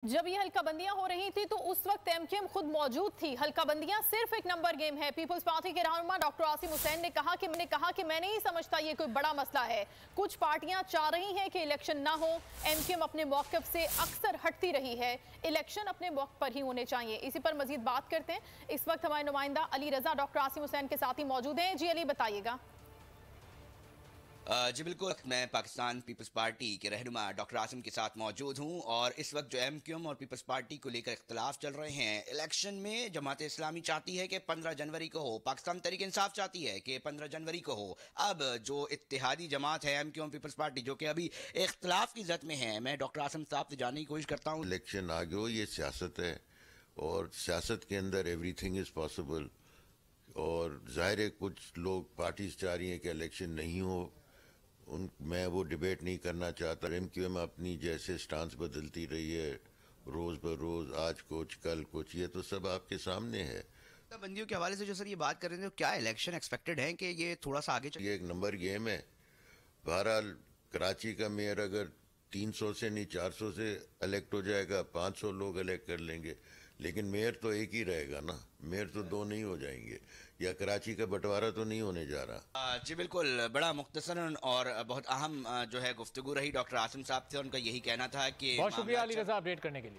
जब ये हल्का बंदियां हो रही थी तो उस वक्त एमक्यूएम खुद मौजूद थी। हल्का बंदियां सिर्फ एक नंबर गेम है। पीपल्स पार्टी के रहनुमा डॉक्टर आसिम हुसैन ने कहा कि मैं नहीं समझता ये कोई बड़ा मसला है। कुछ पार्टियां चाह रही हैं कि इलेक्शन ना हो। एमक्यूएम अपने मौक़िफ़ से अक्सर हटती रही है। इलेक्शन अपने वक्त पर ही होने चाहिए। इसी पर मजीद बात करते हैं। इस वक्त हमारे नुमाइंदा अली रजा डॉक्टर आसिम हुसैन के साथ ही मौजूद हैं। जी अली, बताइएगा। जी बिल्कुल, मैं पाकिस्तान पीपल्स पार्टी के रहनुमा डॉक्टर आसिम के साथ मौजूद हूं और इस वक्त जो एमक्यूएम और पीपल्स पार्टी को लेकर इख्तलाफ चल रहे हैं। इलेक्शन में जमात इस्लामी चाहती है कि 15 जनवरी को हो, पाकिस्तान तहरीक इंसाफ चाहती है कि 15 जनवरी को हो। अब जो इत्तेहादी जमात है एमक्यूएम पीपल्स पार्टी, जो कि अभी इख्तलाफ की जद में है, मैं डॉक्टर आसिम साहब से जानने की कोशिश करता हूँ। इलेक्शन आगे हो, ये सियासत है और सियासत के अंदर एवरीथिंग इज़ पॉसिबल। और ज़ाहिर है कुछ लोग पार्टीज चाह रही हैं कि इलेक्शन नहीं हो, मैं वो डिबेट नहीं करना चाहता। एमक्यूएम अपनी जैसे स्टांस बदलती रही है रोज़ ब रोज़, आज कुछ कल कुछ, ये तो सब आपके सामने है। बंदियों के हवाले से जो सर ये बात कर रहे थे, तो क्या इलेक्शन एक्सपेक्टेड है कि ये थोड़ा सा आगे ये एक नंबर गेम है। बहरहाल कराची का मेयर अगर 300 से नहीं 400 से इलेक्ट हो जाएगा, 500 लोग इलेक्ट कर लेंगे, लेकिन मेयर तो एक ही रहेगा ना। मेयर तो दो नहीं हो जाएंगे, या कराची का बंटवारा तो नहीं होने जा रहा। जी बिल्कुल, बड़ा मुख्तसरन और बहुत अहम जो है गुफ्तगू रही डॉक्टर आसिम साहब से। उनका यही कहना था कि बहुत शुक्रिया अली रजा अपडेट करने के लिए।